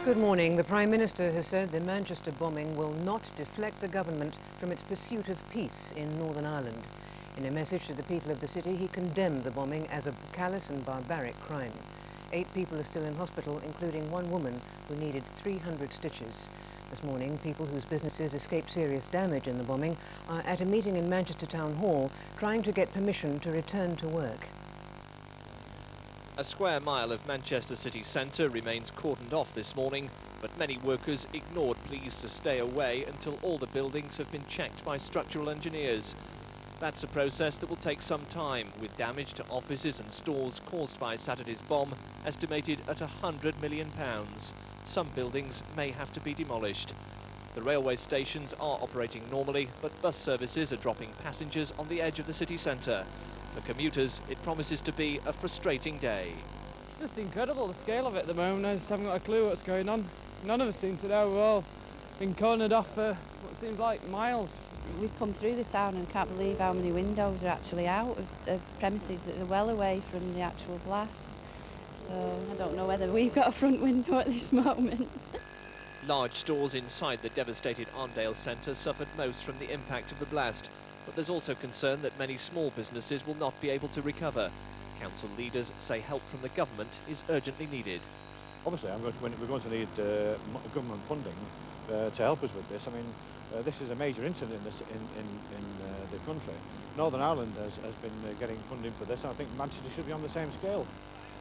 Good morning. The Prime Minister has said the Manchester bombing will not deflect the government from its pursuit of peace in Northern Ireland. In a message to the people of the city, he condemned the bombing as a callous and barbaric crime. 8 people are still in hospital, including one woman who needed 300 stitches. This morning, people whose businesses escaped serious damage in the bombing are at a meeting in Manchester Town Hall trying to get permission to return to work. A square mile of Manchester city centre remains cordoned off this morning, but many workers ignored pleas to stay away until all the buildings have been checked by structural engineers. That's a process that will take some time, with damage to offices and stores caused by Saturday's bomb estimated at £100 million. Some buildings may have to be demolished. The railway stations are operating normally, but bus services are dropping passengers on the edge of the city centre. For commuters, it promises to be a frustrating day. It's just incredible, the scale of it at the moment. I just haven't got a clue what's going on. None of us seem to know. We've all been cornered off for what seems like miles. We've come through the town and can't believe how many windows are actually out of premises that are well away from the actual blast. So I don't know whether we've got a front window at this moment. Large stores inside the devastated Arndale Centre suffered most from the impact of the blast. But there's also concern that many small businesses will not be able to recover. Council leaders say help from the government is urgently needed. Obviously, we're going to need government funding to help us with this. I mean, this is a major incident in the country. Northern Ireland has been getting funding for this, and I think Manchester should be on the same scale.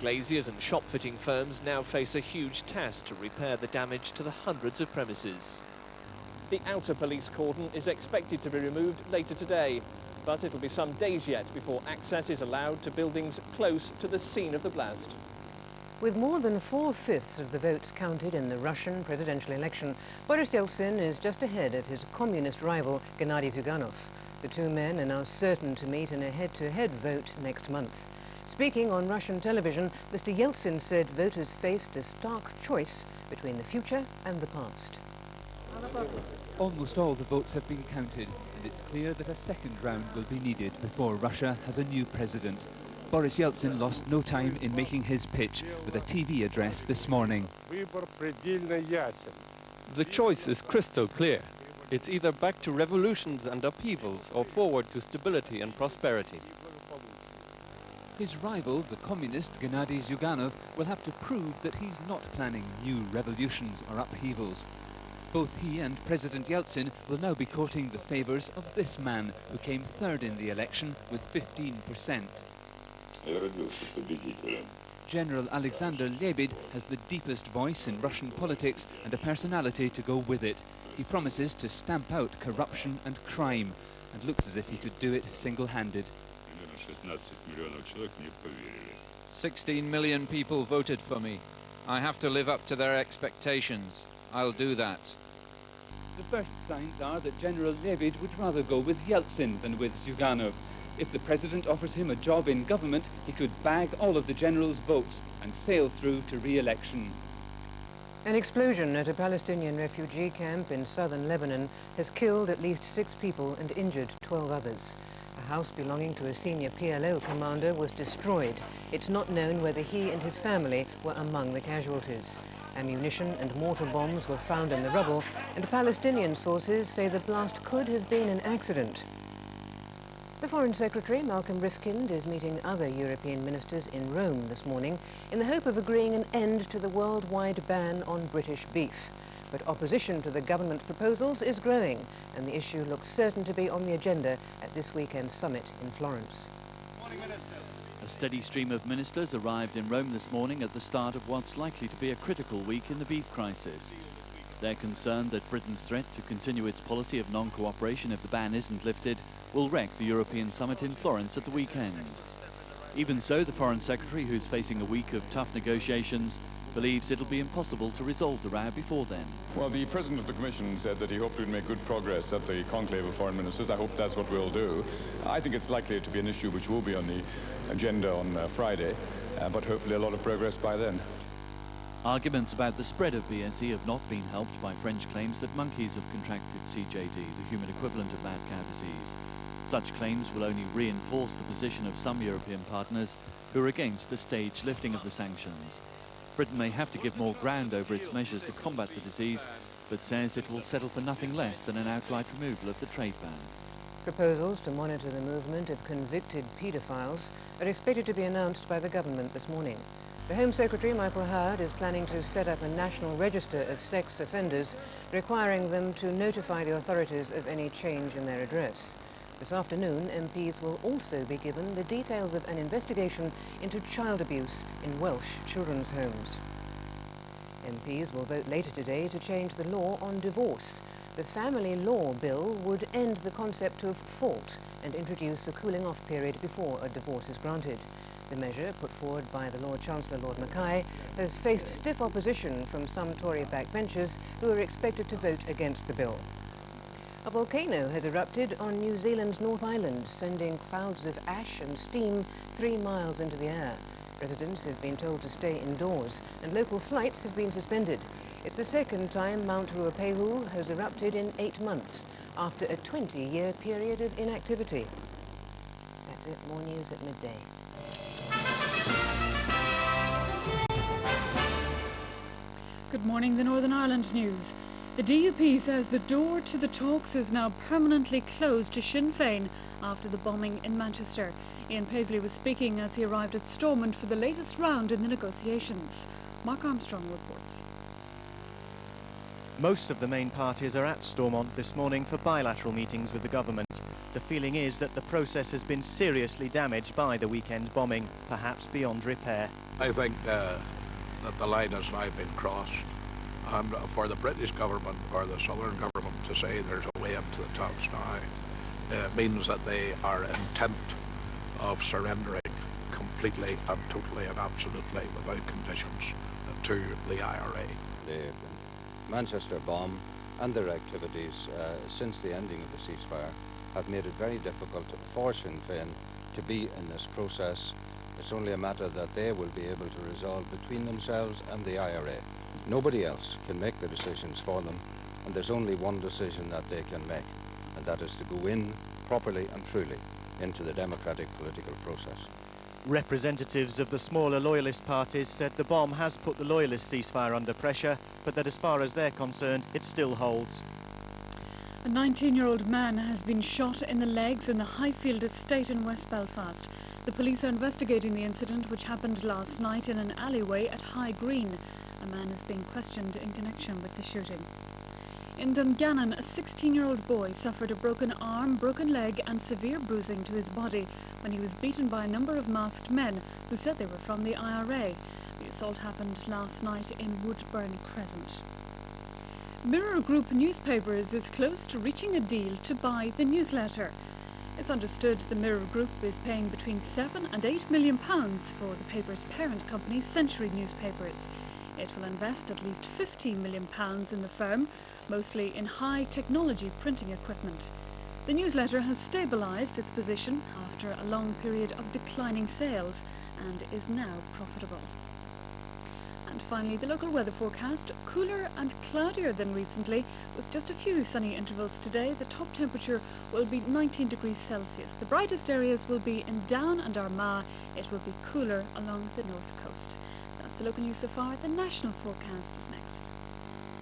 Glaziers and shop-fitting firms now face a huge task to repair the damage to the hundreds of premises. The outer police cordon is expected to be removed later today, but it'll be some days yet before access is allowed to buildings close to the scene of the blast. With more than 4/5 of the votes counted in the Russian presidential election, Boris Yeltsin is just ahead of his communist rival Gennady Zyuganov. The two men are now certain to meet in a head-to-head vote next month. Speaking on Russian television, Mr. Yeltsin said voters faced a stark choice between the future and the past. Almost all the votes have been counted, and it's clear that a second round will be needed before Russia has a new president. Boris Yeltsin lost no time in making his pitch with a TV address this morning. The choice is crystal clear. It's either back to revolutions and upheavals or forward to stability and prosperity. His rival, the communist Gennady Zyuganov, will have to prove that he's not planning new revolutions or upheavals. Both he and President Yeltsin will now be courting the favours of this man, who came third in the election with 15%. General Alexander Lebed has the deepest voice in Russian politics and a personality to go with it. He promises to stamp out corruption and crime, and looks as if he could do it single-handed. 16 million people voted for me. I have to live up to their expectations. I'll do that. The first signs are that General Lebed would rather go with Yeltsin than with Zyuganov. If the president offers him a job in government, he could bag all of the general's votes and sail through to re-election. An explosion at a Palestinian refugee camp in southern Lebanon has killed at least 6 people and injured 12 others. A house belonging to a senior PLO commander was destroyed. It's not known whether he and his family were among the casualties. Ammunition and mortar bombs were found in the rubble, and Palestinian sources say the blast could have been an accident. The Foreign Secretary, Malcolm Rifkind, is meeting other European ministers in Rome this morning in the hope of agreeing an end to the worldwide ban on British beef. But opposition to the government's proposals is growing, and the issue looks certain to be on the agenda at this weekend's summit in Florence. A steady stream of ministers arrived in Rome this morning at the start of what's likely to be a critical week in the beef crisis. They're concerned that Britain's threat to continue its policy of non-cooperation if the ban isn't lifted will wreck the European summit in Florence at the weekend. Even so, the Foreign Secretary, who's facing a week of tough negotiations, believes it'll be impossible to resolve the row before then. Well, the President of the Commission said that he hoped we'd make good progress at the conclave of foreign ministers. I hope that's what we'll do. I think it's likely to be an issue which will be on the agenda on Friday, but hopefully a lot of progress by then. Arguments about the spread of BSE have not been helped by French claims that monkeys have contracted CJD, the human equivalent of mad cow disease. Such claims will only reinforce the position of some European partners who are against the staged lifting of the sanctions. Britain may have to give more ground over its measures to combat the disease, but says it will settle for nothing less than an outright removal of the trade ban. Proposals to monitor the movement of convicted paedophiles are expected to be announced by the government this morning. The Home Secretary, Michael Howard, is planning to set up a national register of sex offenders, requiring them to notify the authorities of any change in their address. This afternoon, MPs will also be given the details of an investigation into child abuse in Welsh children's homes. MPs will vote later today to change the law on divorce. The Family Law Bill would end the concept of fault and introduce a cooling-off period before a divorce is granted. The measure, put forward by the Lord Chancellor Lord Mackay, has faced stiff opposition from some Tory backbenchers who are expected to vote against the bill. A volcano has erupted on New Zealand's North Island, sending clouds of ash and steam 3 miles into the air. Residents have been told to stay indoors, and local flights have been suspended. It's the second time Mount Ruapehu has erupted in 8 months, after a 20-year period of inactivity. That's it. More news at midday. Good morning, the Northern Ireland news. The DUP says the door to the talks is now permanently closed to Sinn Féin after the bombing in Manchester. Ian Paisley was speaking as he arrived at Stormont for the latest round in the negotiations. Mark Armstrong reports. Most of the main parties are at Stormont this morning for bilateral meetings with the government. The feeling is that the process has been seriously damaged by the weekend bombing, perhaps beyond repair. I think that the line has now been crossed, and for the British government or the Southern government to say there's a way into the talks now means that they are intent of surrendering completely and totally and absolutely without conditions to the IRA. The Manchester bomb and their activities since the ending of the ceasefire have made it very difficult for Sinn Féin to be in this process. It's only a matter that they will be able to resolve between themselves and the IRA. Nobody else can make the decisions for them, and there's only one decision that they can make, and that is to go in properly and truly into the democratic political process. Representatives of the smaller loyalist parties said the bomb has put the loyalist ceasefire under pressure, but that as far as they're concerned, it still holds. A 19-year-old man has been shot in the legs in the Highfield estate in West Belfast. The police are investigating the incident, which happened last night in an alleyway at High Green. A man is being questioned in connection with the shooting. In Dungannon, a 16-year-old boy suffered a broken arm, broken leg and severe bruising to his body when he was beaten by a number of masked men who said they were from the IRA. The assault happened last night in Woodburn Crescent. Mirror Group Newspapers is close to reaching a deal to buy the newsletter. It's understood the Mirror Group is paying between £7 and £8 million for the paper's parent company, Century Newspapers. It will invest at least £15 million in the firm, mostly in high-technology printing equipment. The newsletter has stabilised its position after a long period of declining sales and is now profitable. And finally, the local weather forecast: cooler and cloudier than recently, with just a few sunny intervals today. The top temperature will be 19 degrees Celsius. The brightest areas will be in Down and Armagh. It will be cooler along the north coast. That's the local news so far. The national forecast is next.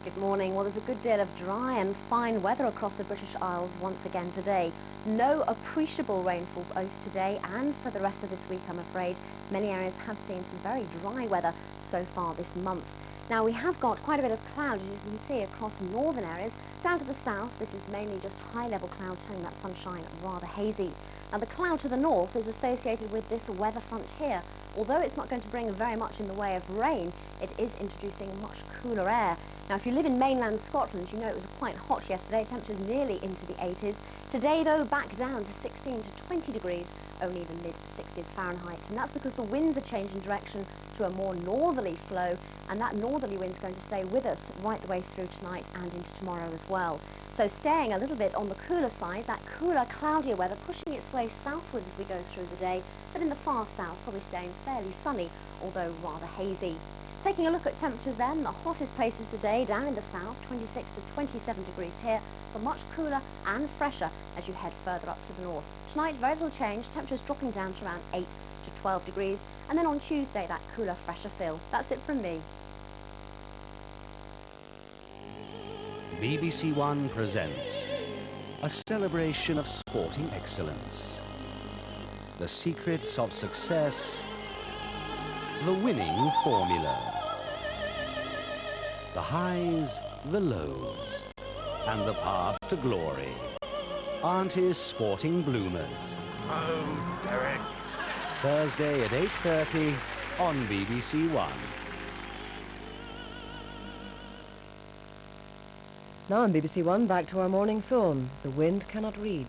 Good morning. Well, there's a good deal of dry and fine weather across the British Isles once again today. No appreciable rainfall both today and for the rest of this week, I'm afraid. Many areas have seen some very dry weather so far this month. Now, we have got quite a bit of cloud, as you can see, across northern areas. Down to the south, this is mainly just high-level cloud, turning that sunshine rather hazy. Now, the cloud to the north is associated with this weather front here. Although it's not going to bring very much in the way of rain, it is introducing much cooler air. Now, if you live in mainland Scotland, you know it was quite hot yesterday, temperatures nearly into the 80s. Today, though, back down to 16 to 20 degrees, only the mid-60s Fahrenheit. And that's because the winds are changing direction to a more northerly flow, and that northerly wind's going to stay with us right the way through tonight and into tomorrow as well. So staying a little bit on the cooler side, that cooler, cloudier weather pushing its way southwards as we go through the day, but in the far south, probably staying fairly sunny, although rather hazy. Taking a look at temperatures then, the hottest places today down in the south, 26 to 27 degrees here, but much cooler and fresher as you head further up to the north. Tonight, very little change, temperatures dropping down to around 8 to 12 degrees, And then on Tuesday, that cooler, fresher feel. That's it from me. BBC One presents a celebration of sporting excellence. The secrets of success, the winning formula. The highs, the lows, and the path to glory. Auntie's Sporting Bloomers. Oh, Derek. Thursday at 8:30 on BBC One. Now on BBC One, back to our morning film, The Wind Cannot Read.